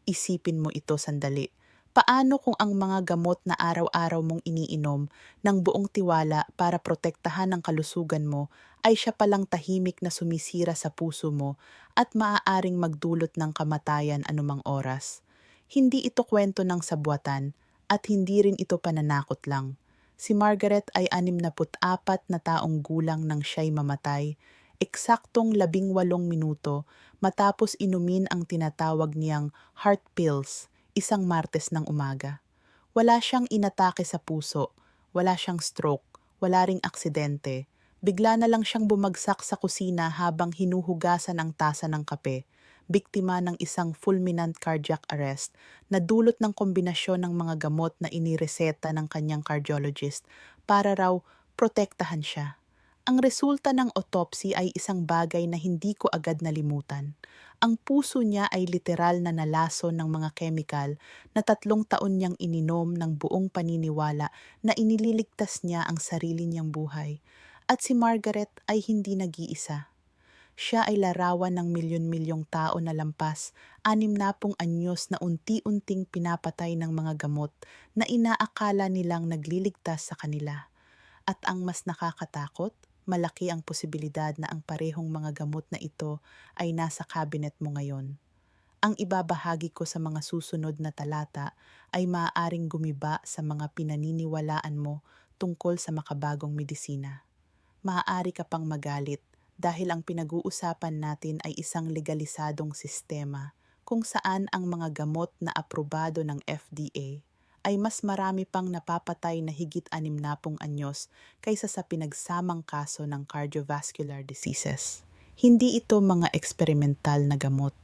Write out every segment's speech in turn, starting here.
Isipin mo ito sandali. Paano kung ang mga gamot na araw-araw mong iniinom ng buong tiwala para protektahan ang kalusugan mo ay siya palang tahimik na sumisira sa puso mo at maaaring magdulot ng kamatayan anumang oras? Hindi ito kwento ng sabwatan at hindi rin ito pananakot lang. Si Margaret ay 64 na taong gulang nang siya'y mamatay, eksaktong 18 minuto matapos inumin ang tinatawag niyang heart pills isang Martes ng umaga. Wala siyang inatake sa puso, wala siyang stroke, wala ring aksidente. Bigla na lang siyang bumagsak sa kusina habang hinuhugasan ang tasa ng kape, biktima ng isang fulminant cardiac arrest na dulot ng kombinasyon ng mga gamot na inireseta ng kanyang cardiologist para raw protektahan siya. Ang resulta ng autopsy ay isang bagay na hindi ko agad nalimutan. Ang puso niya ay literal na nalason ng mga kemikal na 3 taon niyang ininom ng buong paniniwala na inililigtas niya ang sarili niyang buhay. At si Margaret ay hindi nag-iisa. Siya ay larawan ng milyon-milyong tao na lampas, 60 anyos na unti-unting pinapatay ng mga gamot na inaakala nilang nagliligtas sa kanila. At ang mas nakakatakot, malaki ang posibilidad na ang parehong mga gamot na ito ay nasa cabinet mo ngayon. Ang ibabahagi ko sa mga susunod na talata ay maaaring gumiba sa mga pinaniniwalaan mo tungkol sa makabagong medisina. Maaari ka pang magalit dahil ang pinag-uusapan natin ay isang legalisadong sistema kung saan ang mga gamot na aprobado ng FDA ay mas marami pang napapatay na higit 60 anyos kaysa sa pinagsamang kaso ng cardiovascular diseases. Hindi ito mga eksperimental na gamot,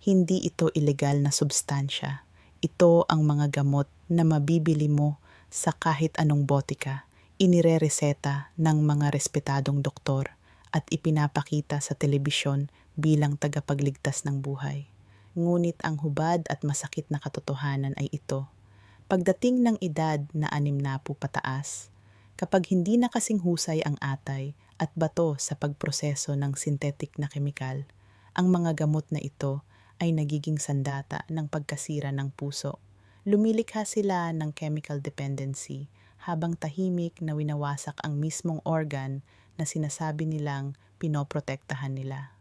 hindi ito ilegal na substansya. Ito ang mga gamot na mabibili mo sa kahit anong botika, inirereseta ng mga respetadong doktor at ipinapakita sa telebisyon bilang tagapagligtas ng buhay. Ngunit ang hubad at masakit na katotohanan ay ito. Pagdating ng edad na 60 pataas, kapag hindi na kasing husay ang atay at bato sa pagproseso ng synthetic na kemikal, ang mga gamot na ito ay nagiging sandata ng pagkasira ng puso. Lumilikha sila ng chemical dependency habang tahimik na winawasak ang mismong organ na sinasabi nilang pinoprotektahan nila.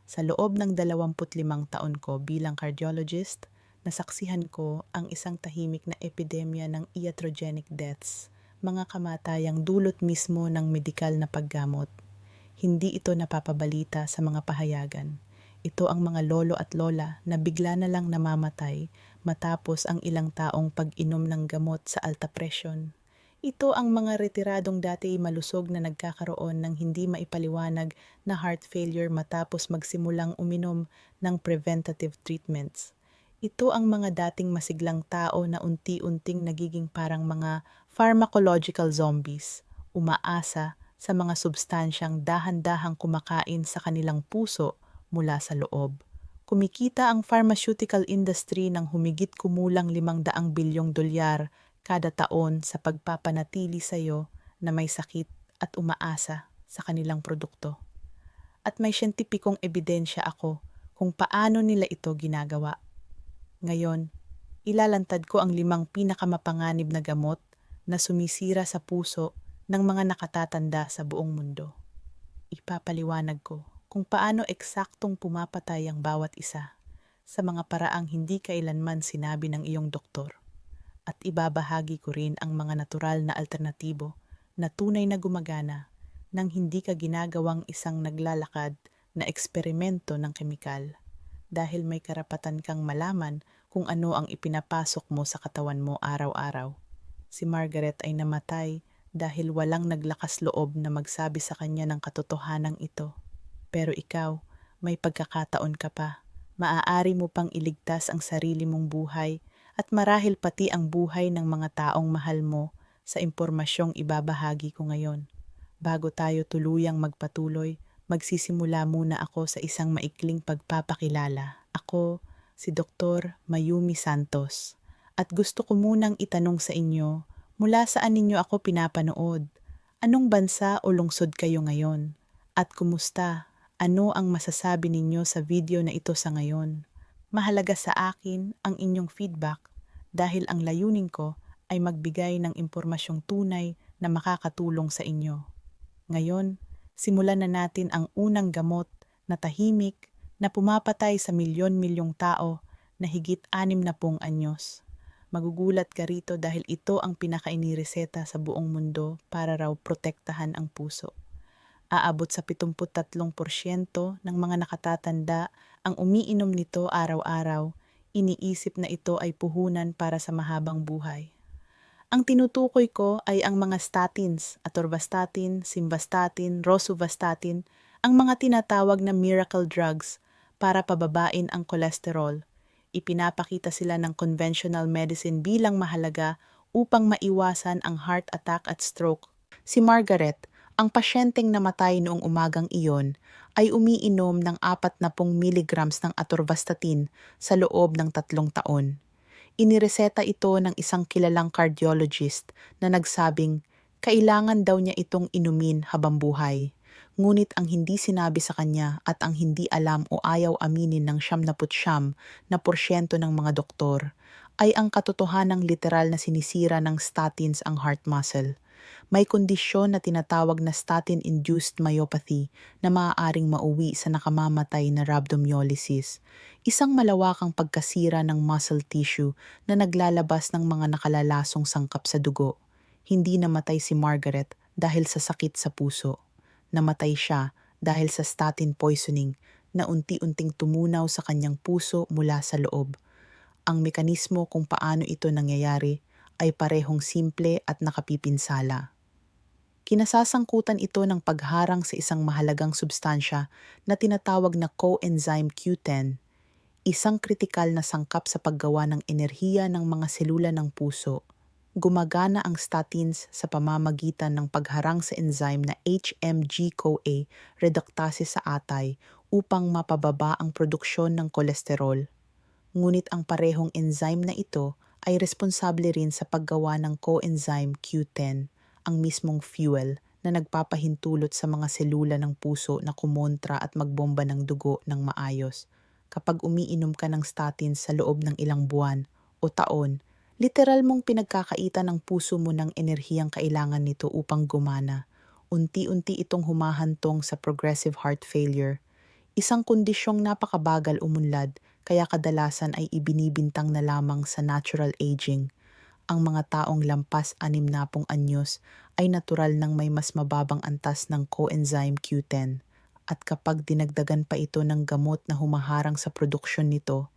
Sa loob ng 25 taon ko bilang cardiologist, nasaksihan ko ang isang tahimik na epidemya ng iatrogenic deaths, mga kamatayang dulot mismo ng medikal na paggamot. Hindi ito napapabalita sa mga pahayagan. Ito ang mga lolo at lola na bigla na lang namamatay matapos ang ilang taong pag-inom ng gamot sa alta presyon. Ito ang mga retiradong dati malusog na nagkakaroon ng hindi maipaliwanag na heart failure matapos magsimulang uminom ng preventative treatments. Ito ang mga dating masiglang tao na unti-unting nagiging parang mga pharmacological zombies, umaasa sa mga substansyang dahan-dahang kumakain sa kanilang puso mula sa loob. Kumikita ang pharmaceutical industry ng humigit kumulang 500 bilyong dolyar kada taon sa pagpapanatili sa iyo na may sakit at umaasa sa kanilang produkto. At may siyentipikong ebidensya ako kung paano nila ito ginagawa. Ngayon, ilalantad ko ang 5 pinakamapanganib na gamot na sumisira sa puso ng mga nakatatanda sa buong mundo. Ipapaliwanag ko kung paano eksaktong pumapatay ang bawat isa sa mga paraang hindi kailanman sinabi ng iyong doktor. At ibabahagi ko rin ang mga natural na alternatibo na tunay na gumagana nang hindi ka ginagawang isang naglalakad na eksperimento ng kemikal dahil may karapatan kang malaman kung ano ang ipinapasok mo sa katawan mo araw-araw. Si Margaret ay namatay dahil walang naglakas loob na magsabi sa kanya ng katotohanan ito. Pero ikaw, may pagkakataon ka pa. Maaari mo pang iligtas ang sarili mong buhay at marahil pati ang buhay ng mga taong mahal mo sa impormasyong ibabahagi ko ngayon. Bago tayo tuluyang magpatuloy, magsisimula muna ako sa isang maikling pagpapakilala. Ako, si Dr. Mayumi Santos. At gusto ko munang itanong sa inyo, mula saan ninyo ako pinapanood? Anong bansa o lungsod kayo ngayon? At kumusta? Ano ang masasabi ninyo sa video na ito sa ngayon? Mahalaga sa akin ang inyong feedback dahil ang layunin ko ay magbigay ng impormasyong tunay na makakatulong sa inyo. Ngayon, simulan na natin ang unang gamot na tahimik na pumapatay sa milyon-milyong tao na higit 60 anyos. Magugulat ka rito dahil ito ang pinakainireseta sa buong mundo para raw protektahan ang puso. Aabot sa 73% ng mga nakatatanda ang umiinom nito araw-araw, iniisip na ito ay puhunan para sa mahabang buhay. Ang tinutukoy ko ay ang mga statins, atorvastatin, simvastatin, rosuvastatin, ang mga tinatawag na miracle drugs para pababain ang kolesterol. Ipinapakita sila ng conventional medicine bilang mahalaga upang maiwasan ang heart attack at stroke. Si Margaret, ang pasyenteng namatay noong umagang iyon, ay umiinom ng 40 milligrams ng atorvastatin sa loob ng 3 taon. Inireseta ito ng isang kilalang cardiologist na nagsabing kailangan daw niya itong inumin habang buhay. Ngunit ang hindi sinabi sa kanya at ang hindi alam o ayaw aminin ng 99% ng mga doktor ay ang katotohanang literal na sinisira ng statins ang heart muscle. May kondisyon na tinatawag na statin-induced myopathy na maaaring mauwi sa nakamamatay na rhabdomyolysis, isang malawakang pagkasira ng muscle tissue na naglalabas ng mga nakalalasong sangkap sa dugo. Hindi namatay si Margaret dahil sa sakit sa puso. Namatay siya dahil sa statin poisoning na unti-unting tumunaw sa kanyang puso mula sa loob. Ang mekanismo kung paano ito nangyayari ay parehong simple at nakapipinsala. Kinasasangkutan ito ng pagharang sa isang mahalagang substansya na tinatawag na coenzyme Q10, isang kritikal na sangkap sa paggawa ng enerhiya ng mga selula ng puso. Gumagana ang statins sa pamamagitan ng pagharang sa enzyme na HMG-CoA reductase sa atay upang mapababa ang produksyon ng kolesterol. Ngunit ang parehong enzyme na ito ay responsable rin sa paggawa ng coenzyme Q10, ang mismong fuel na nagpapahintulot sa mga selula ng puso na kumontra at magbomba ng dugo ng maayos. Kapag umiinom ka ng statins sa loob ng ilang buwan o taon, literal mong pinagkakaitan ng puso mo ng enerhiyang kailangan nito upang gumana. Unti-unti itong humahantong sa progressive heart failure, isang kondisyong napakabagal umunlad kaya kadalasan ay ibinibintang na lamang sa natural aging. Ang mga taong lampas 60 anyos ay natural nang may mas mababang antas ng coenzyme Q10 at kapag dinagdagan pa ito ng gamot na humaharang sa produksyon nito,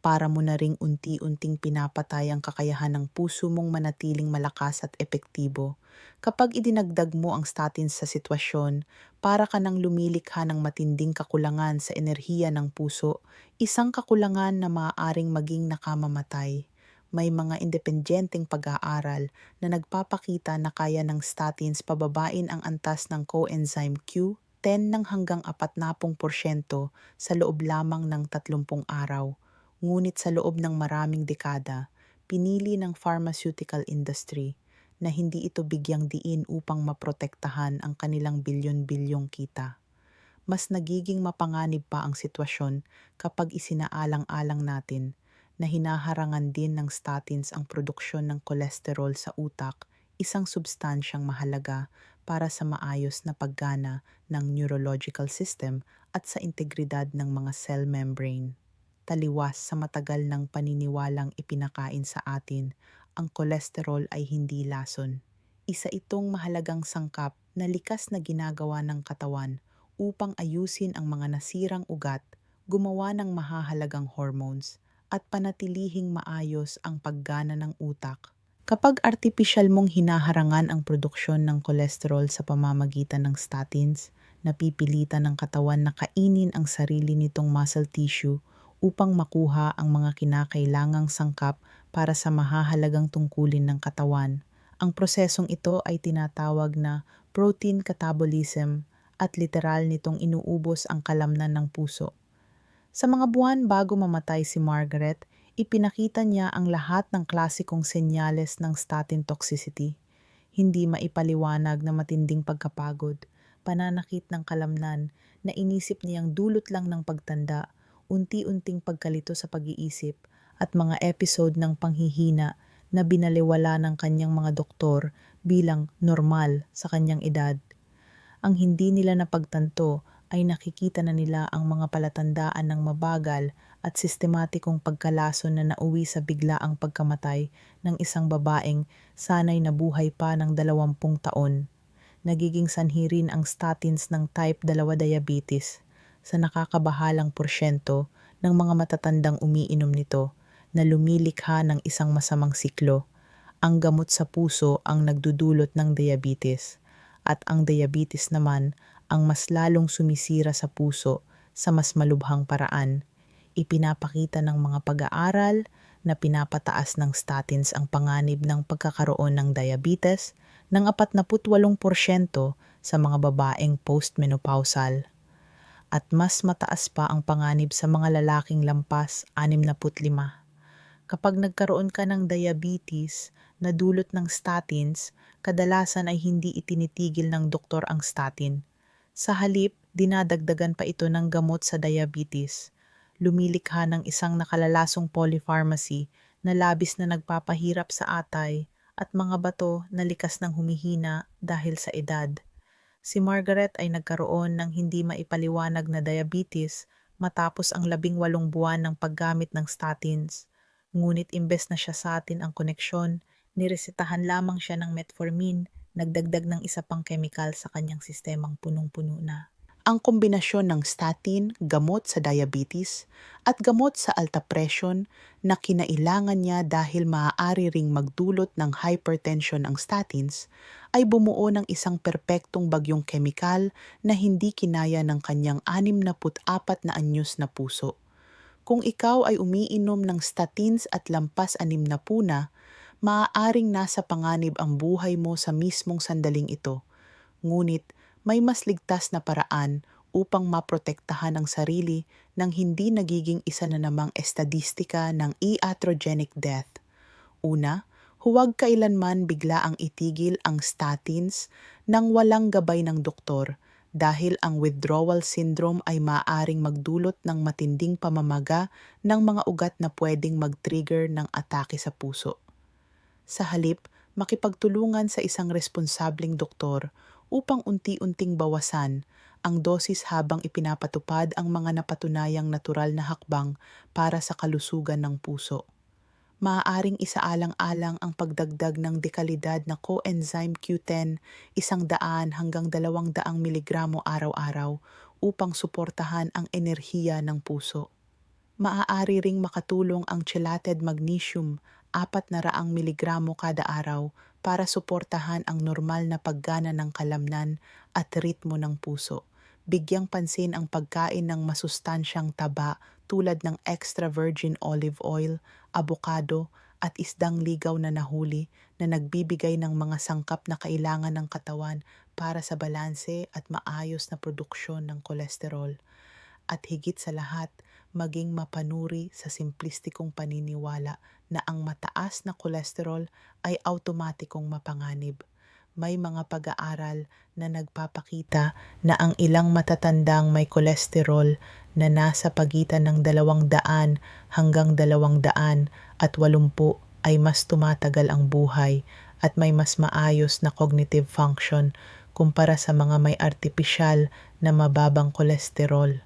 para mo na ring unti-unting pinapatay ang kakayahan ng puso mong manatiling malakas at epektibo. Kapag idinagdag mo ang statins sa sitwasyon, para ka nang lumilikha ng matinding kakulangan sa enerhiya ng puso, isang kakulangan na maaaring maging nakamamatay. May mga independenteng pag-aaral na nagpapakita na kaya ng statins pababain ang antas ng coenzyme Q10 ng hanggang 40% sa loob lamang ng 30 araw. Ngunit sa loob ng maraming dekada, pinili ng pharmaceutical industry na hindi ito bigyang diin upang maprotektahan ang kanilang bilyon-bilyong kita. Mas nagiging mapanganib pa ang sitwasyon kapag isinaalang-alang natin na hinaharangan din ng statins ang produksyon ng kolesterol sa utak, isang substansyang mahalaga para sa maayos na paggana ng neurological system at sa integridad ng mga cell membrane. Taliwas sa matagal ng paniniwalang ipinakain sa atin, ang kolesterol ay hindi lason. Isa itong mahalagang sangkap na likas na ginagawa ng katawan upang ayusin ang mga nasirang ugat, gumawa ng mahahalagang hormones, at panatilihing maayos ang paggana ng utak. Kapag artipisyal mong hinaharangan ang produksyon ng kolesterol sa pamamagitan ng statins, napipilitan ng katawan na kainin ang sarili nitong muscle tissue upang makuha ang mga kinakailangang sangkap para sa mahahalagang tungkulin ng katawan. Ang prosesong ito ay tinatawag na protein catabolism at literal nitong inuubos ang kalamnan ng puso. Sa mga buwan bago mamatay si Margaret, ipinakita niya ang lahat ng klasikong senyales ng statin toxicity. Hindi maipaliwanag na matinding pagkapagod, pananakit ng kalamnan na inisip niyang dulot lang ng pagtanda, unti-unting pagkalito sa pag-iisip at mga episode ng panghihina na binaliwala ng kanyang mga doktor bilang normal sa kanyang edad. Ang hindi nila napagtanto ay nakikita na nila ang mga palatandaan ng mabagal at sistematikong pagkalason na nauwi sa biglaang pagkamatay ng isang babaeng sanay na buhay pa ng 20 taon. Nagiging sanhi rin ang statins ng type 2 diabetes sa nakakabahalang porsyento ng mga matatandang umiinom nito na lumilikha ng isang masamang siklo. Ang gamot sa puso ang nagdudulot ng diabetes at ang diabetes naman ang mas lalong sumisira sa puso sa mas malubhang paraan. Ipinapakita ng mga pag-aaral na pinapataas ng statins ang panganib ng pagkakaroon ng diabetes ng 48% sa mga babaeng postmenopausal at mas mataas pa ang panganib sa mga lalaking lampas 65. Kapag nagkaroon ka ng diabetes na dulot ng statins, kadalasan ay hindi itinitigil ng doktor ang statin. Sa halip, dinadagdagan pa ito ng gamot sa diabetes. Lumilikha ng isang nakalalasong polypharmacy na labis na nagpapahirap sa atay at mga bato na likas ng humihina dahil sa edad. Si Margaret ay nagkaroon ng hindi maipaliwanag na diabetes matapos ang 18 buwan ng paggamit ng statins. Ngunit imbes na siya sa atin ang koneksyon, niresetahan lamang siya ng metformin, nagdagdag ng isa pang kemikal sa kanyang sistemang punong-puno na. Ang kombinasyon ng statin, gamot sa diabetes, at gamot sa alta presyon na kinailangan niya dahil maaari ring magdulot ng hypertension ang statins, ay bumuo ng isang perpektong bagyong kemikal na hindi kinaya ng kanyang 64 na anyos na puso. Kung ikaw ay umiinom ng statins at lampas 60 na, maaaring nasa panganib ang buhay mo sa mismong sandaling ito. Ngunit may mas ligtas na paraan upang maprotektahan ang sarili nang hindi nagiging isa na namang estadistika ng iatrogenic death. Una, huwag kailanman biglaang itigil ang statins nang walang gabay ng doktor dahil ang withdrawal syndrome ay maaaring magdulot ng matinding pamamaga ng mga ugat na pwedeng mag-trigger ng atake sa puso. Sa halip, makipagtulungan sa isang responsableng doktor upang unti-unting bawasan ang dosis habang ipinapatupad ang mga napatunayang natural na hakbang para sa kalusugan ng puso. Maaaring isaalang-alang ang pagdagdag ng dekalidad na coenzyme Q10 100 hanggang 200 miligramo araw-araw upang suportahan ang enerhiya ng puso. Maaari ring makatulong ang chelated magnesium 400 miligramo kada araw para suportahan ang normal na paggana ng kalamnan at ritmo ng puso. Bigyang pansin ang pagkain ng masustansyang taba tulad ng extra virgin olive oil, abokado at isdang ligaw na nahuli na nagbibigay ng mga sangkap na kailangan ng katawan para sa balanse at maayos na produksyon ng kolesterol. At higit sa lahat, maging mapanuri sa simplistikong paniniwala na ang mataas na kolesterol ay automatikong mapanganib. May mga pag-aaral na nagpapakita na ang ilang matatandang may kolesterol na nasa pagitan ng 200 hanggang 280 ay mas tumatagal ang buhay at may mas maayos na cognitive function kumpara sa mga may artipisyal na mababang kolesterol.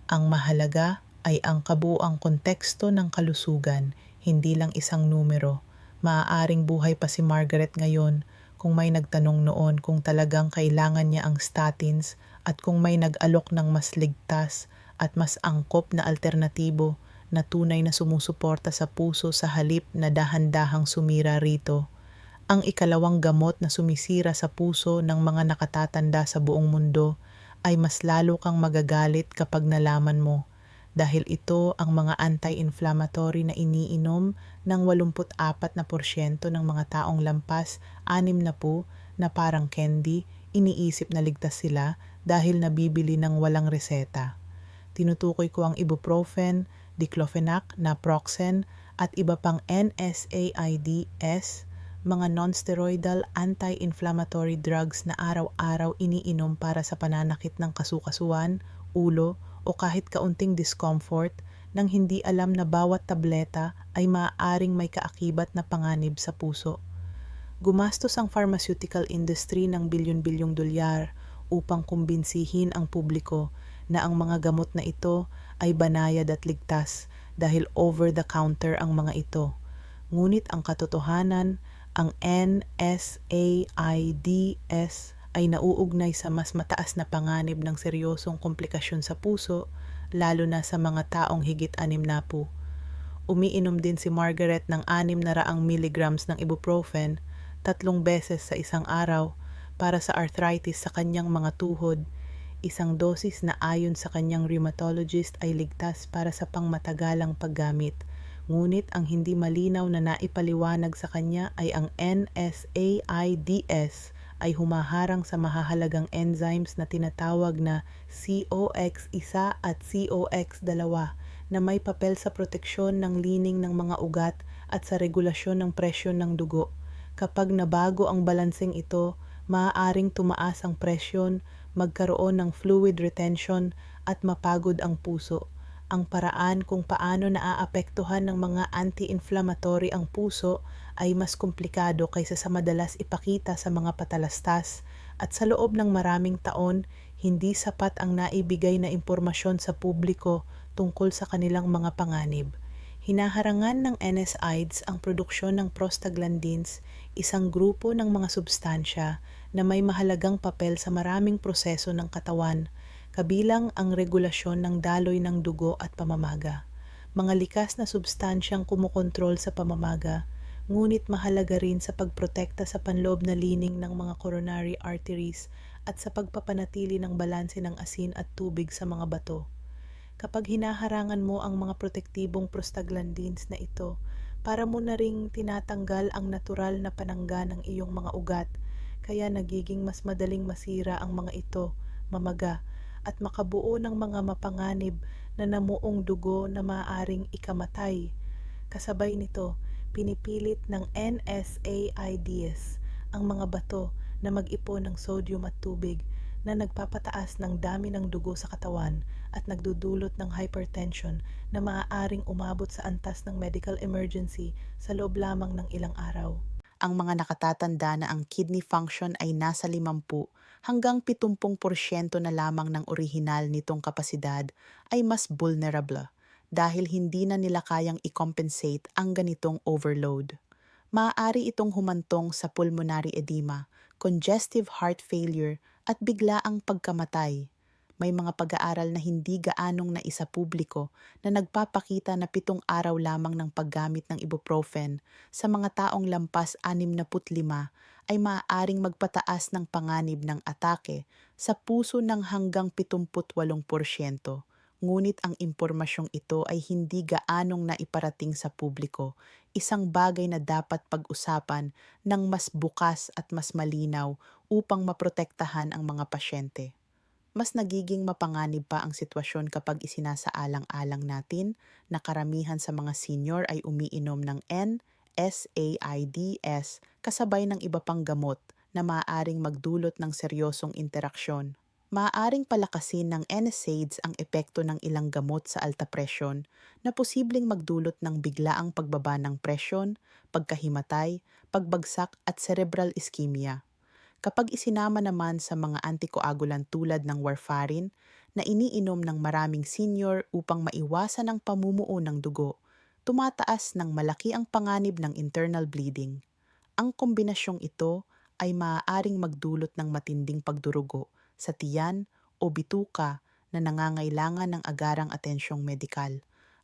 Ang mahalaga ay ang kabuuang konteksto ng kalusugan, hindi lang isang numero. Maaaring buhay pa si Margaret ngayon kung may nagtanong noon kung talagang kailangan niya ang statins at kung may nag-alok ng mas ligtas at mas angkop na alternatibo na tunay na sumusuporta sa puso sa halip na dahan-dahang sumira rito. Ang ikalawang gamot na sumisira sa puso ng mga nakatatanda sa buong mundo ay mas lalo kang magagalit kapag nalaman mo dahil ito ang mga anti-inflammatory na iniinom ng 84% ng mga taong lampas 60 na parang candy, iniisip na ligtas sila dahil nabibili ng walang reseta. Tinutukoy ko ang ibuprofen, diclofenac, naproxen at iba pang NSAIDs, mga non-steroidal anti-inflammatory drugs na araw-araw iniinom para sa pananakit ng kasukasuan, ulo o kahit kaunting discomfort nang hindi alam na bawat tableta ay maaaring may kaakibat na panganib sa puso. Gumastos ang pharmaceutical industry ng bilyon-bilyong dolyar upang kumbinsihin ang publiko na ang mga gamot na ito ay banayad at ligtas dahil over-the-counter ang mga ito. Ngunit ang katotohanan, ang NSAIDs ay nauugnay sa mas mataas na panganib ng seryosong komplikasyon sa puso, lalo na sa mga taong higit 60. Umiinom din si Margaret ng 600 milligrams ng ibuprofen 3 beses sa isang araw para sa arthritis sa kanyang mga tuhod, isang dosis na ayon sa kanyang rheumatologist ay ligtas para sa pangmatagalang paggamit. Ngunit ang hindi malinaw na naipaliwanag sa kanya ay ang NSAIDs ay humaharang sa mahahalagang enzymes na tinatawag na COX-1 at COX-2 na may papel sa proteksyon ng lining ng mga ugat at sa regulasyon ng presyon ng dugo. Kapag nabago ang balanseng ito, maaaring tumaas ang presyon, magkaroon ng fluid retention at mapagod ang puso. Ang paraan kung paano naaapektuhan ng mga anti-inflammatory ang puso ay mas komplikado kaysa sa madalas ipakita sa mga patalastas, at sa loob ng maraming taon, hindi sapat ang naibigay na impormasyon sa publiko tungkol sa kanilang mga panganib. Hinaharangan ng NSAIDs ang produksyon ng prostaglandins, isang grupo ng mga substansya na may mahalagang papel sa maraming proseso ng katawan, kabilang ang regulasyon ng daloy ng dugo at pamamaga. Mga likas na substansyang kumukontrol sa pamamaga, ngunit mahalaga rin sa pagprotekta sa panloob na lining ng mga coronary arteries at sa pagpapanatili ng balanse ng asin at tubig sa mga bato. Kapag hinaharangan mo ang mga protektibong prostaglandins na ito, para mo na ring tinatanggal ang natural na panangga ng iyong mga ugat, kaya nagiging mas madaling masira ang mga ito, mamaga, at makabuo ng mga mapanganib na namuong dugo na maaaring ikamatay. Kasabay nito, pinipilit ng NSAIDs ang mga bato na mag-ipon ng sodium at tubig na nagpapataas ng dami ng dugo sa katawan at nagdudulot ng hypertension na maaaring umabot sa antas ng medical emergency sa loob lamang ng ilang araw. Ang mga nakatatanda na ang kidney function ay nasa 50 hanggang 70% na lamang ng orihinal nitong kapasidad ay mas vulnerable dahil hindi na nila kayang i-compensate ang ganitong overload. Maaari itong humantong sa pulmonary edema, congestive heart failure at biglaang pagkamatay. May mga pag-aaral na hindi gaanong naisa publiko na nagpapakita na 7 araw lamang ng paggamit ng ibuprofen sa mga taong lampas 65 ay maaaring magpataas ng panganib ng atake sa puso ng hanggang 78%. Ngunit ang impormasyong ito ay hindi gaanong naiparating sa publiko, isang bagay na dapat pag-usapan ng mas bukas at mas malinaw upang maprotektahan ang mga pasyente. Mas nagiging mapanganib pa ang sitwasyon kapag isinasaalang-alang natin na karamihan sa mga senior ay umiinom ng NSAIDs kasabay ng iba pang gamot na maaaring magdulot ng seryosong interaksyon. Maaaring palakasin ng NSAIDs ang epekto ng ilang gamot sa alta presyon na posibleng magdulot ng biglaang pagbaba ng presyon, pagkahimatay, pagbagsak at cerebral ischemia. Kapag isinama naman sa mga antikoagulant tulad ng warfarin na iniinom ng maraming senior upang maiwasan ang pamumuo ng dugo, tumataas ng malaki ang panganib ng internal bleeding. Ang kombinasyong ito ay maaaring magdulot ng matinding pagdurugo sa tiyan o bituka na nangangailangan ng agarang atensyong medikal.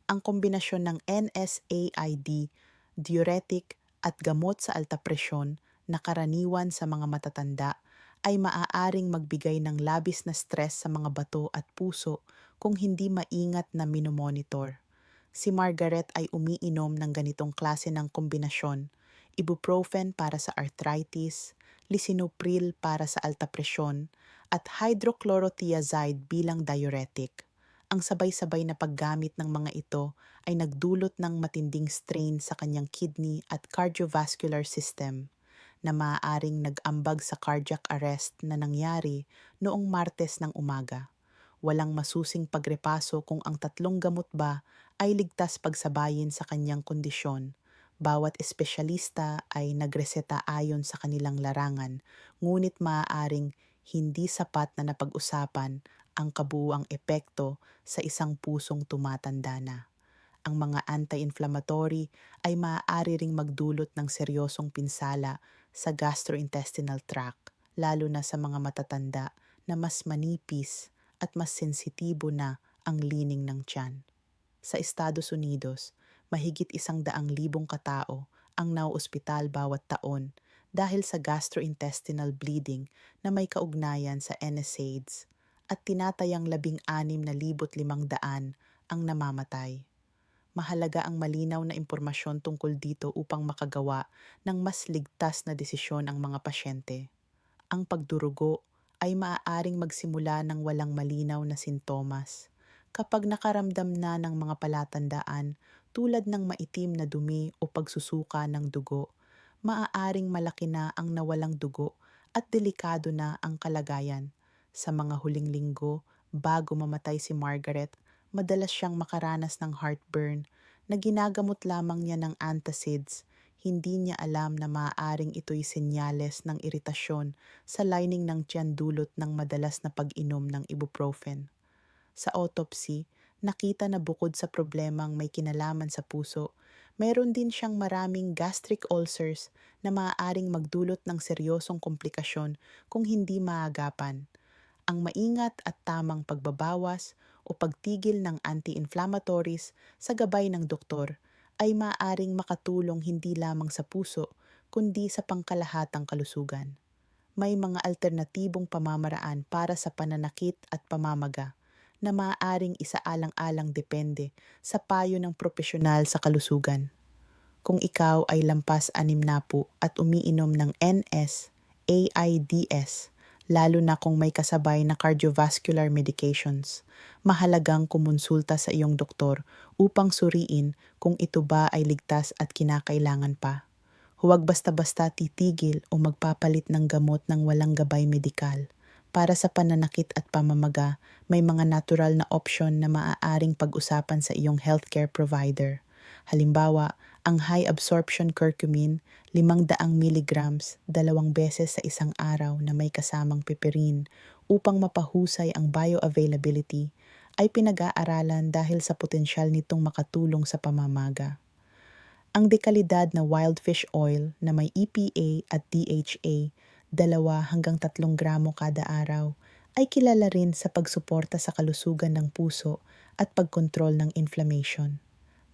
Ang kombinasyon ng NSAID, diuretic at gamot sa alta presyon na karaniwan sa mga matatanda ay maaaring magbigay ng labis na stress sa mga bato at puso kung hindi maingat na minomonitor. Si Margaret ay umiinom ng ganitong klase ng kombinasyon: ibuprofen para sa arthritis, lisinopril para sa alta presyon, at hydrochlorothiazide bilang diuretic. Ang sabay-sabay na paggamit ng mga ito ay nagdulot ng matinding strain sa kanyang kidney at cardiovascular system na maaaring nag-ambag sa cardiac arrest na nangyari noong Martes ng umaga. Walang masusing pagrepaso kung ang 3 gamot ba ay ligtas pagsabayin sa kanyang kondisyon. Bawat espesyalista ay nagreseta ayon sa kanilang larangan, ngunit maaaring hindi sapat na napag-usapan ang kabuuang epekto sa isang pusong tumatanda na. Ang mga anti-inflammatory ay maaari ring magdulot ng seryosong pinsala sa gastrointestinal tract, lalo na sa mga matatanda na mas manipis at mas sensitibo na ang lining ng tiyan. Sa Estados Unidos, mahigit 100,000 katao ang nauospital bawat taon dahil sa gastrointestinal bleeding na may kaugnayan sa NSAIDs at tinatayang 16,500 ang namamatay. Mahalaga ang malinaw na impormasyon tungkol dito upang makagawa ng mas ligtas na desisyon ang mga pasyente. Ang pagdurugo ay maaaring magsimula ng walang malinaw na sintomas. Kapag nakaramdam na ng mga palatandaan tulad ng maitim na dumi o pagsusuka ng dugo, maaaring malaki na ang nawalang dugo at delikado na ang kalagayan. Sa mga huling linggo, bago mamatay si Margaret, madalas siyang makaranas ng heartburn na ginagamot lamang niya ng antacids. Hindi niya alam na maaaring ito'y senyales ng iritasyon sa lining ng tiyan dulot ng madalas na pag-inom ng ibuprofen. Sa autopsy, nakita na bukod sa problemang may kinalaman sa puso, meron din siyang maraming gastric ulcers na maaaring magdulot ng seryosong komplikasyon kung hindi maagapan. Ang maingat at tamang pagbabawas o pagtigil ng anti-inflammatories sa gabay ng doktor ay maaaring makatulong hindi lamang sa puso kundi sa pangkalahatang kalusugan. May mga alternatibong pamamaraan para sa pananakit at pamamaga na maaaring isaalang-alang depende sa payo ng propesyonal sa kalusugan. Kung ikaw ay lampas 60 at umiinom ng NSAIDs, lalo na kung may kasabay na cardiovascular medications, mahalagang kumonsulta sa iyong doktor upang suriin kung ito ba ay ligtas at kinakailangan pa. Huwag basta-basta titigil o magpapalit ng gamot ng walang gabay medikal. Para sa pananakit at pamamaga, may mga natural na opsyon na maaaring pag-usapan sa iyong healthcare provider. Halimbawa, ang high absorption curcumin, 500 mg, 2 beses sa isang araw na may kasamang piperin upang mapahusay ang bioavailability ay pinag-aaralan dahil sa potensyal nitong makatulong sa pamamaga. Ang dekalidad na wild fish oil na may EPA at DHA, 2 hanggang 3 gramo kada araw, ay kilala rin sa pagsuporta sa kalusugan ng puso at pagkontrol ng inflammation.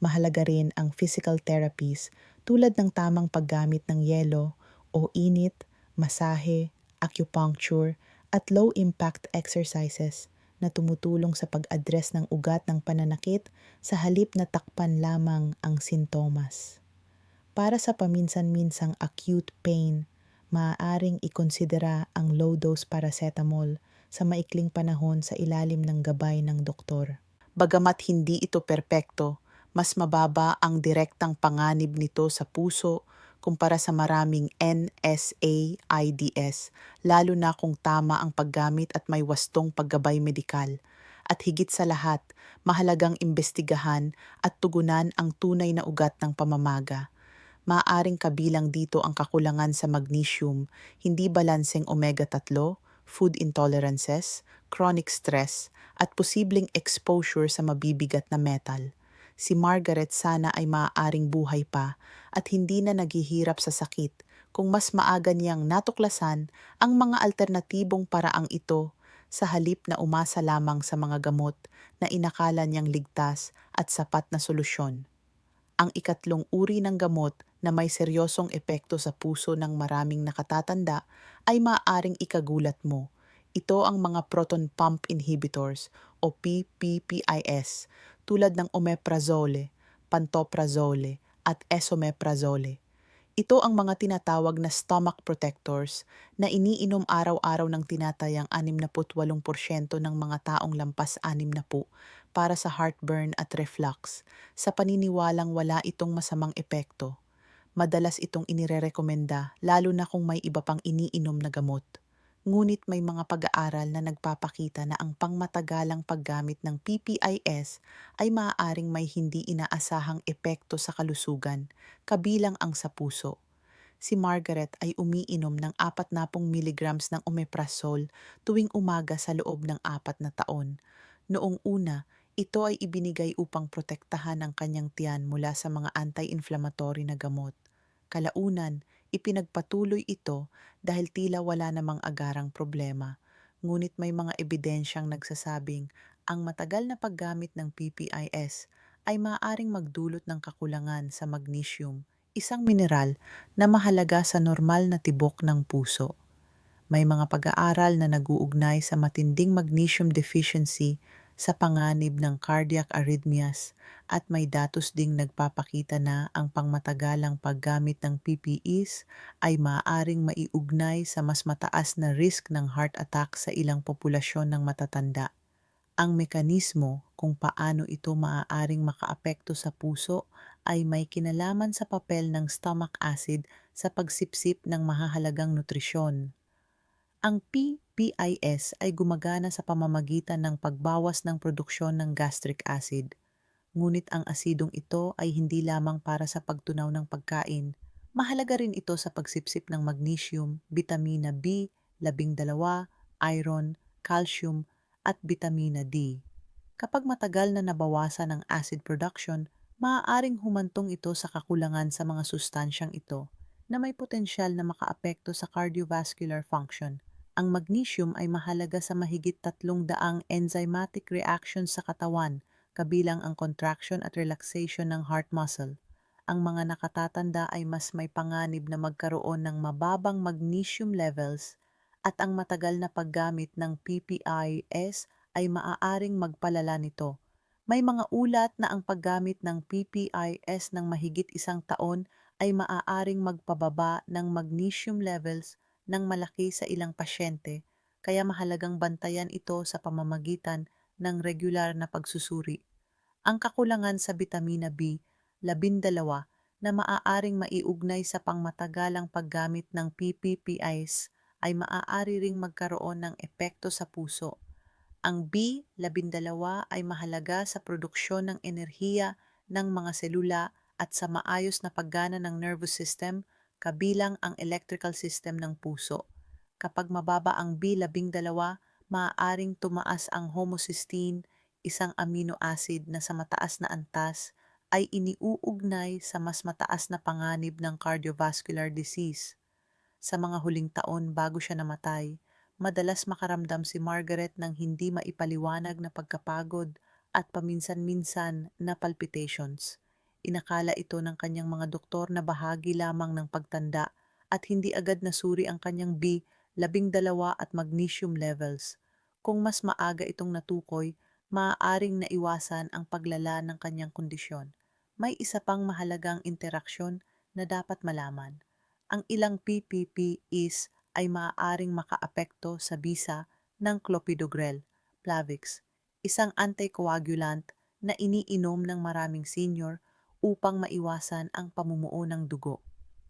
Mahalaga rin ang physical therapies tulad ng tamang paggamit ng yelo o init, masahe, acupuncture at low-impact exercises na tumutulong sa pag-address ng ugat ng pananakit sa halip na takpan lamang ang sintomas. Para sa paminsan-minsang acute pain, maaaring ikonsidera ang low-dose paracetamol sa maikling panahon sa ilalim ng gabay ng doktor. Bagamat hindi ito perpekto, mas mababa ang direktang panganib nito sa puso kumpara sa maraming NSAIDs, lalo na kung tama ang paggamit at may wastong paggabay medikal. At higit sa lahat, mahalagang imbestigahan at tugunan ang tunay na ugat ng pamamaga. Maaaring kabilang dito ang kakulangan sa magnesium, hindi balanseng omega-3, food intolerances, chronic stress, at posibleng exposure sa mabibigat na metal. Si Margaret sana ay maaaring buhay pa at hindi na naghihirap sa sakit kung mas maaga niyang natuklasan ang mga alternatibong paraang ito sa halip na umasa lamang sa mga gamot na inakala niyang ligtas at sapat na solusyon. Ang ikatlong uri ng gamot na may seryosong epekto sa puso ng maraming nakatatanda ay maaaring ikagulat mo. Ito ang mga proton pump inhibitors o PPPIs tulad ng omeprazole, pantoprazole at esomeprazole. Ito ang mga tinatawag na stomach protectors na iniinom araw-araw ng tinatayang 68% ng mga taong lampas 60 para sa heartburn at reflux, sa paniniwalang wala itong masamang epekto. Madalas itong inirerekomenda lalo na kung may iba pang iniinom na gamot. Ngunit may mga pag-aaral na nagpapakita na ang pangmatagalang paggamit ng PPIS ay maaaring may hindi inaasahang epekto sa kalusugan, kabilang ang sa puso. Si Margaret ay umiinom ng 40 milligrams ng omeprazole tuwing umaga sa loob ng 4 na taon. Noong una, ito ay ibinigay upang protektahan ang kanyang tiyan mula sa mga anti-inflammatory na gamot. Kalaunan, ipinagpatuloy ito dahil tila wala namang agarang problema. Ngunit may mga ebidensyang nagsasabing ang matagal na paggamit ng PPIS ay maaaring magdulot ng kakulangan sa magnesium, isang mineral na mahalaga sa normal na tibok ng puso. May mga pag-aaral na nag-uugnay sa matinding magnesium deficiency sa panganib ng cardiac arrhythmias at may datos ding nagpapakita na ang pangmatagalang paggamit ng PPEs ay maaaring maiugnay sa mas mataas na risk ng heart attack sa ilang populasyon ng matatanda. Ang mekanismo kung paano ito maaaring makaapekto sa puso ay may kinalaman sa papel ng stomach acid sa pagsipsip ng mahahalagang nutrisyon. Ang PPIS ay gumagana sa pamamagitan ng pagbawas ng produksyon ng gastric acid. Ngunit ang asidong ito ay hindi lamang para sa pagtunaw ng pagkain. Mahalaga rin ito sa pagsipsip ng magnesium, bitamina B12, iron, calcium, at bitamina D. Kapag matagal na nabawasan ang acid production, maaaring humantong ito sa kakulangan sa mga sustansyang ito na may potensyal na makaapekto sa cardiovascular function. Ang magnesium ay mahalaga sa mahigit 300 enzymatic reactions sa katawan, kabilang ang contraction at relaxation ng heart muscle. Ang mga nakatatanda ay mas may panganib na magkaroon ng mababang magnesium levels at ang matagal na paggamit ng PPIS ay maaaring magpalala nito. May mga ulat na ang paggamit ng PPIS ng mahigit 1 taon ay maaaring magpababa ng magnesium levels ng malaki sa ilang pasyente, kaya mahalagang bantayan ito sa pamamagitan ng regular na pagsusuri. Ang kakulangan sa bitamina B12 na maaaring maiugnay sa pangmatagalang paggamit ng PPPIs ay maaari ring magkaroon ng epekto sa puso. Ang B12 ay mahalaga sa produksyon ng enerhiya ng mga selula at sa maayos na paggana ng nervous system, kabilang ang electrical system ng puso. Kapag mababa ang B12, maaaring tumaas ang homocysteine, isang amino acid na sa mataas na antas ay iniuugnay sa mas mataas na panganib ng cardiovascular disease. Sa mga huling taon bago siya namatay, madalas makaramdam si Margaret ng hindi maipaliwanag na pagkapagod at paminsan-minsan na palpitations. Inakala ito ng kanyang mga doktor na bahagi lamang ng pagtanda at hindi agad nasuri ang kanyang B12 at magnesium levels. Kung mas maaga itong natukoy, maaaring naiwasan ang paglala ng kanyang kondisyon. May isa pang mahalagang interaksyon na dapat malaman. Ang ilang PPPs ay maaaring makaapekto sa bisa ng clopidogrel, Plavix, isang anticoagulant na iniinom ng maraming senior upang maiwasan ang pamumuo ng dugo.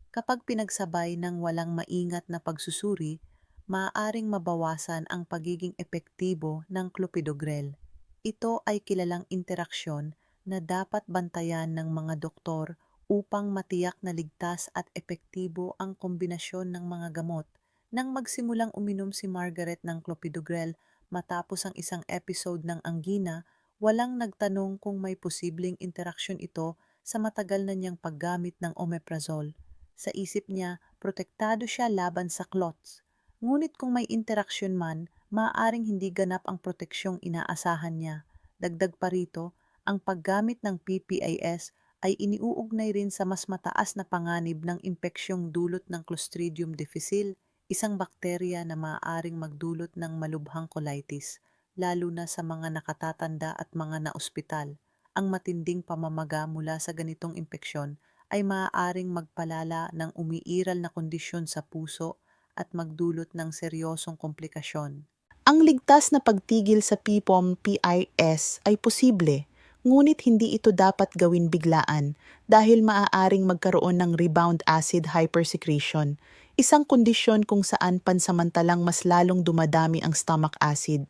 Kapag pinagsabay ng walang maingat na pagsusuri, maaaring mabawasan ang pagiging epektibo ng clopidogrel. Ito ay kilalang interaksyon na dapat bantayan ng mga doktor upang matiyak na ligtas at epektibo ang kombinasyon ng mga gamot. Nang magsimulang uminom si Margaret ng clopidogrel matapos ang isang episode ng anggina, walang nagtanong kung may posibleng interaksyon ito sa matagal na niyang paggamit ng omeprazole. Sa isip niya, protektado siya laban sa clots. Ngunit kung may interaksyon man, maaaring hindi ganap ang proteksyong inaasahan niya. Dagdag pa rito, ang paggamit ng PPIS ay iniuugnay rin sa mas mataas na panganib ng impeksyong dulot ng Clostridium difficile, isang bakterya na maaaring magdulot ng malubhang colitis, lalo na sa mga nakatatanda at mga naospital. Ang matinding pamamaga mula sa ganitong impeksyon ay maaaring magpalala ng umiiral na kondisyon sa puso at magdulot ng seryosong komplikasyon. Ang ligtas na pagtigil sa PPOM-PIS ay posible, Ngunit hindi ito dapat gawin biglaan dahil maaaring magkaroon ng rebound acid hypersecretion, isang kondisyon kung saan pansamantalang mas lalong dumadami ang stomach acid.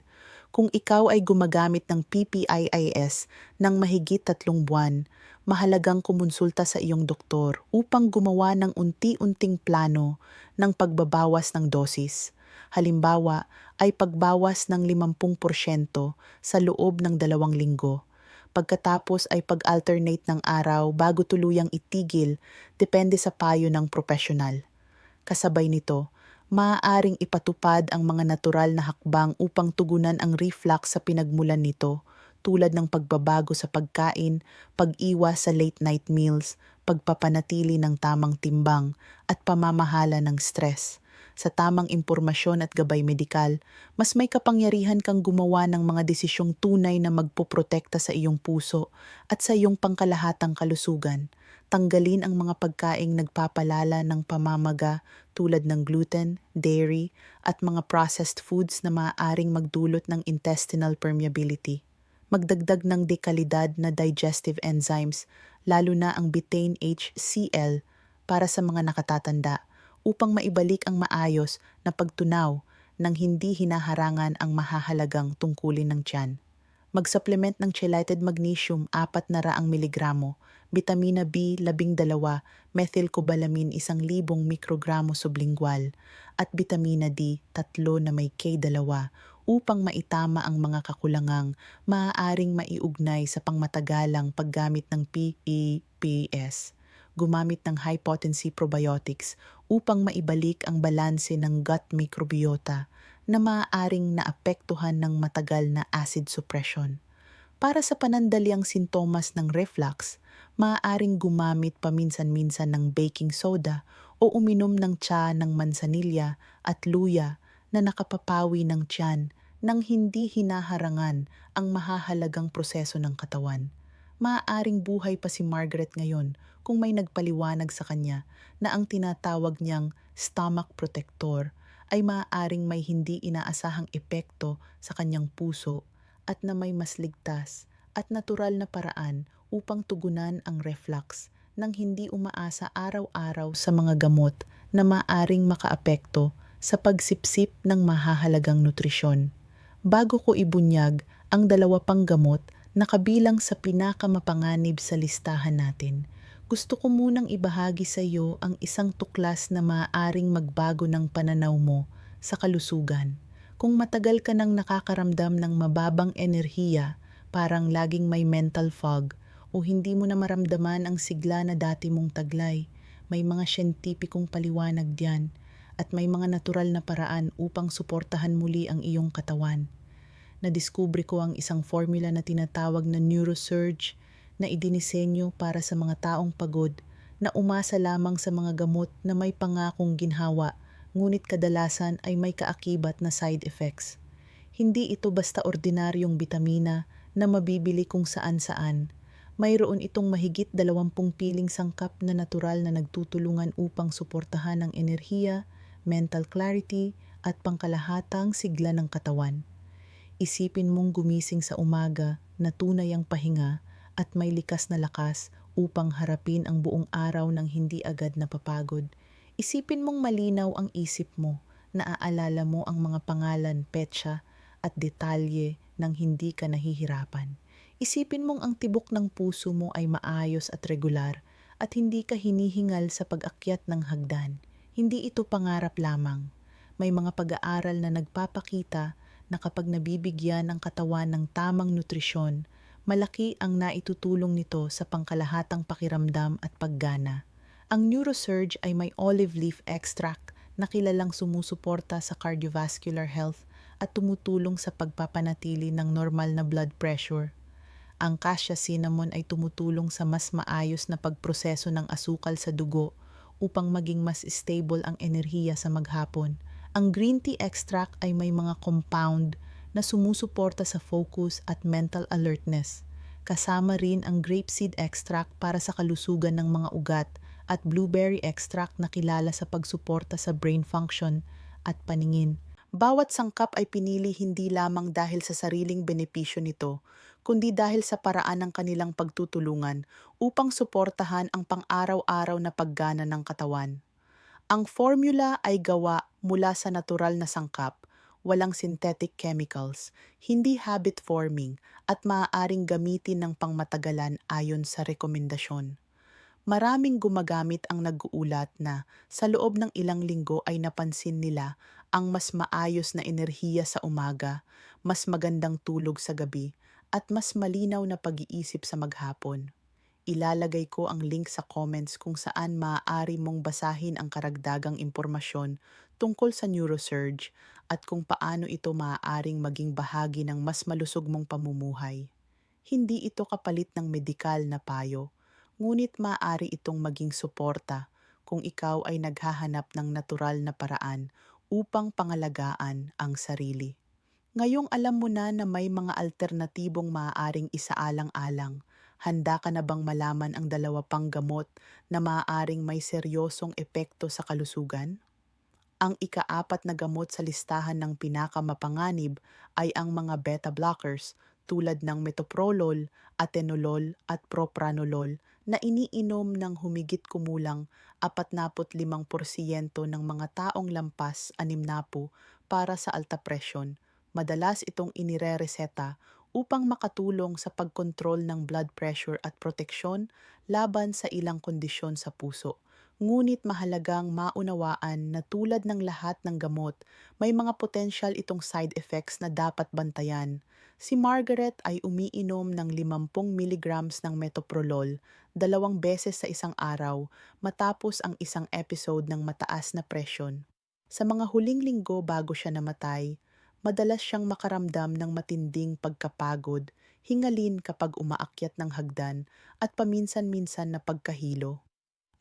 Kung ikaw ay gumagamit ng PPIIS ng mahigit 3 buwan, mahalagang kumonsulta sa iyong doktor upang gumawa ng unti-unting plano ng pagbabawas ng dosis. Halimbawa, ay pagbawas ng 50% sa loob ng 2 linggo. Pagkatapos ay pag-alternate ng araw bago tuluyang itigil, depende sa payo ng profesional. Kasabay nito, maaaring ipatupad ang mga natural na hakbang upang tugunan ang reflux sa pinagmulan nito, tulad ng pagbabago sa pagkain, pag-iwas sa late night meals, pagpapanatili ng tamang timbang, at pamamahala ng stress. Sa tamang impormasyon at gabay medikal, mas may kapangyarihan kang gumawa ng mga desisyong tunay na magpoprotekta sa iyong puso at sa iyong pangkalahatang kalusugan. Tanggalin ang mga pagkaing nagpapalala ng pamamaga tulad ng gluten, dairy, at mga processed foods na maaaring magdulot ng intestinal permeability. Magdagdag ng dekalidad na digestive enzymes, lalo na ang betaine HCl para sa mga nakatatanda, upang maibalik ang maayos na pagtunaw nang hindi hinaharangan ang mahahalagang tungkulin ng tiyan. Mag-supplement ng chelated magnesium 400 miligramo, vitamina B12, methylcobalamin 1,000 mikrogramo sublingual, at vitamina D3 na may K2 upang maitama ang mga kakulangang maaaring maiugnay sa pangmatagalang paggamit ng PEPS. Gumamit ng high-potency probiotics upang maibalik ang balanse ng gut microbiota na maaaring naapektuhan ng matagal na acid suppression. Para sa panandaliang sintomas ng reflux, maaaring gumamit paminsan-minsan ng baking soda o uminom ng tsa ng mansanilya at luya na nakapapawi ng tiyan nang hindi hinaharangan ang mahahalagang proseso ng katawan. Maaaring buhay pa si Margaret ngayon kung may nagpaliwanag sa kanya na ang tinatawag niyang stomach protector ay maaaring may hindi inaasahang epekto sa kanyang puso at na may mas ligtas at natural na paraan upang tugunan ang reflux nang hindi umaasa araw-araw sa mga gamot na maaaring makaapekto sa pagsipsip ng mahahalagang nutrisyon. Bago ko ibunyag ang 2 pang gamot na kabilang sa pinakamapanganib sa listahan natin, gusto ko munang ibahagi sa iyo ang isang tuklas na maaaring magbago ng pananaw mo sa kalusugan. Kung matagal ka nang nakakaramdam ng mababang enerhiya, parang laging may mental fog, o hindi mo na maramdaman ang sigla na dati mong taglay, may mga siyentipikong paliwanag diyan at may mga natural na paraan upang suportahan muli ang iyong katawan. Nadiskubre ko ang isang formula na tinatawag na Neurosurge na idinisenyo para sa mga taong pagod na umasa lamang sa mga gamot na may pangakong ginhawa, ngunit kadalasan ay may kaakibat na side effects. Hindi ito basta ordinaryong bitamina na mabibili kung saan-saan. Mayroon itong mahigit 20 piling sangkap na natural na nagtutulungan upang suportahan ang enerhiya, mental clarity, at pangkalahatang sigla ng katawan. Isipin mong gumising sa umaga na tunay ang pahinga at may likas na lakas upang harapin ang buong araw ng hindi agad napapagod. Isipin mong malinaw ang isip mo, naaalala mo ang mga pangalan, petsa at detalye nang hindi ka nahihirapan. Isipin mong ang tibok ng puso mo ay maayos at regular at hindi ka hinihingal sa pag-akyat ng hagdan. Hindi ito pangarap lamang. May mga pag-aaral na nagpapakita na kapag nabibigyan ang katawan ng tamang nutrisyon, malaki ang naitutulong nito sa pangkalahatang pakiramdam at paggana. Ang Neurosurge ay may olive leaf extract na kilalang sumusuporta sa cardiovascular health at tumutulong sa pagpapanatili ng normal na blood pressure. Ang cassia cinnamon ay tumutulong sa mas maayos na pagproseso ng asukal sa dugo upang maging mas stable ang enerhiya sa maghapon. Ang green tea extract ay may mga compound na sumusuporta sa focus at mental alertness. Kasama rin ang grapeseed extract para sa kalusugan ng mga ugat at blueberry extract na kilala sa pagsuporta sa brain function at paningin. Bawat sangkap ay pinili hindi lamang dahil sa sariling benepisyo nito, kundi dahil sa paraan ng kanilang pagtutulungan upang suportahan ang pang-araw-araw na paggana ng katawan. Ang formula ay gawa mula sa natural na sangkap, walang synthetic chemicals, hindi habit-forming at maaaring gamitin ng pangmatagalan ayon sa rekomendasyon. Maraming gumagamit ang nag-uulat na sa loob ng ilang linggo ay napansin nila ang mas maayos na enerhiya sa umaga, mas magandang tulog sa gabi, at mas malinaw na pag-iisip sa maghapon. Ilalagay ko ang link sa comments kung saan maaari mong basahin ang karagdagang impormasyon tungkol sa neurosurge at kung paano ito maaaring maging bahagi ng mas malusog mong pamumuhay. Hindi ito kapalit ng medikal na payo, ngunit maaari itong maging suporta kung ikaw ay naghahanap ng natural na paraan upang pangalagaan ang sarili. Ngayong alam mo na may mga alternatibong maaaring isaalang-alang, handa ka na bang malaman ang dalawa pang gamot na maaaring may seryosong epekto sa kalusugan? Ang ikaapat na gamot sa listahan ng pinakamapanganib ay ang mga beta blockers tulad ng metoprolol, atenolol at propranolol na iniinom ng humigit kumulang 45% ng mga taong lampas 60 para sa alta presyon. Madalas itong inirereseta upang makatulong sa pagkontrol ng blood pressure at proteksyon laban sa ilang kondisyon sa puso. Ngunit mahalagang maunawaan na tulad ng lahat ng gamot, may mga potensyal itong side effects na dapat bantayan. Si Margaret ay umiinom ng 50 milligrams ng metoprolol 2 beses sa isang araw matapos ang isang episode ng mataas na presyon. Sa mga huling linggo bago siya namatay, madalas siyang makaramdam ng matinding pagkapagod, hingalin kapag umaakyat ng hagdan at paminsan-minsan na pagkahilo.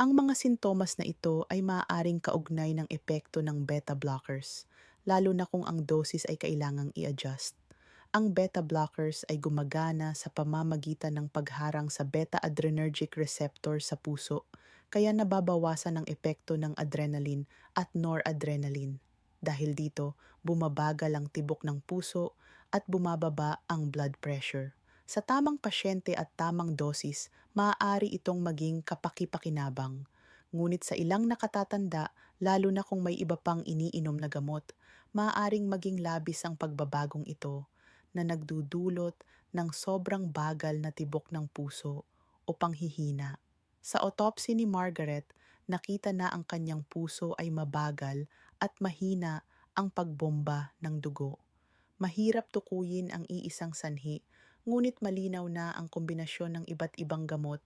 Ang mga sintomas na ito ay maaaring kaugnay ng epekto ng beta blockers, lalo na kung ang dosis ay kailangang i-adjust. Ang beta blockers ay gumagana sa pamamagitan ng pagharang sa beta-adrenergic receptor sa puso, kaya nababawasan ang epekto ng adrenaline at noradrenaline. Dahil dito, bumabagal ang tibok ng puso at bumababa ang blood pressure. Sa tamang pasyente at tamang dosis, maaari itong maging kapaki-pakinabang. Ngunit sa ilang nakatatanda, lalo na kung may iba pang iniinom na gamot, maaaring maging labis ang pagbabagong ito na nagdudulot ng sobrang bagal na tibok ng puso o panghihina. Sa autopsy ni Margaret, nakita na ang kanyang puso ay mabagal at mahina ang pagbomba ng dugo. Mahirap tukuyin ang iisang sanhi, ngunit malinaw na ang kombinasyon ng iba't ibang gamot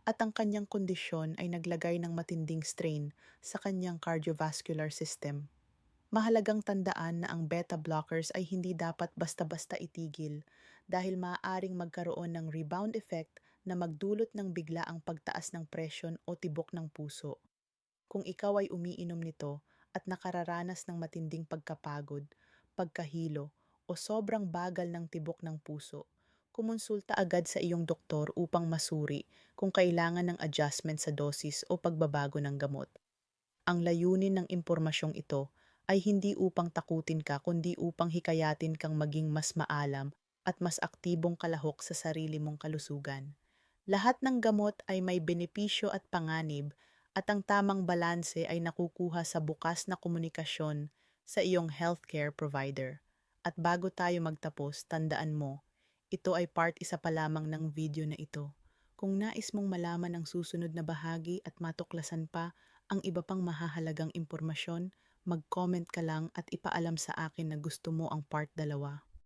at ang kanyang kondisyon ay naglagay ng matinding strain sa kanyang cardiovascular system. Mahalagang tandaan na ang beta blockers ay hindi dapat basta-basta itigil dahil maaaring magkaroon ng rebound effect na magdulot ng biglaang pagtaas ng presyon o tibok ng puso. Kung ikaw ay umiinom nito at nakararanas ng matinding pagkapagod, pagkahilo, o sobrang bagal ng tibok ng puso, kumonsulta agad sa iyong doktor upang masuri kung kailangan ng adjustment sa dosis o pagbabago ng gamot. Ang layunin ng impormasyong ito ay hindi upang takutin ka kundi upang hikayatin kang maging mas maalam at mas aktibong kalahok sa sarili mong kalusugan. Lahat ng gamot ay may benepisyo at panganib at ang tamang balanse ay nakukuha sa bukas na komunikasyon sa iyong healthcare provider. At bago tayo magtapos, tandaan mo, ito ay part isa pa lamang ng video na ito. Kung nais mong malaman ang susunod na bahagi at matuklasan pa ang iba pang mahahalagang impormasyon, mag-comment ka lang at ipaalam sa akin na gusto mo ang part 2.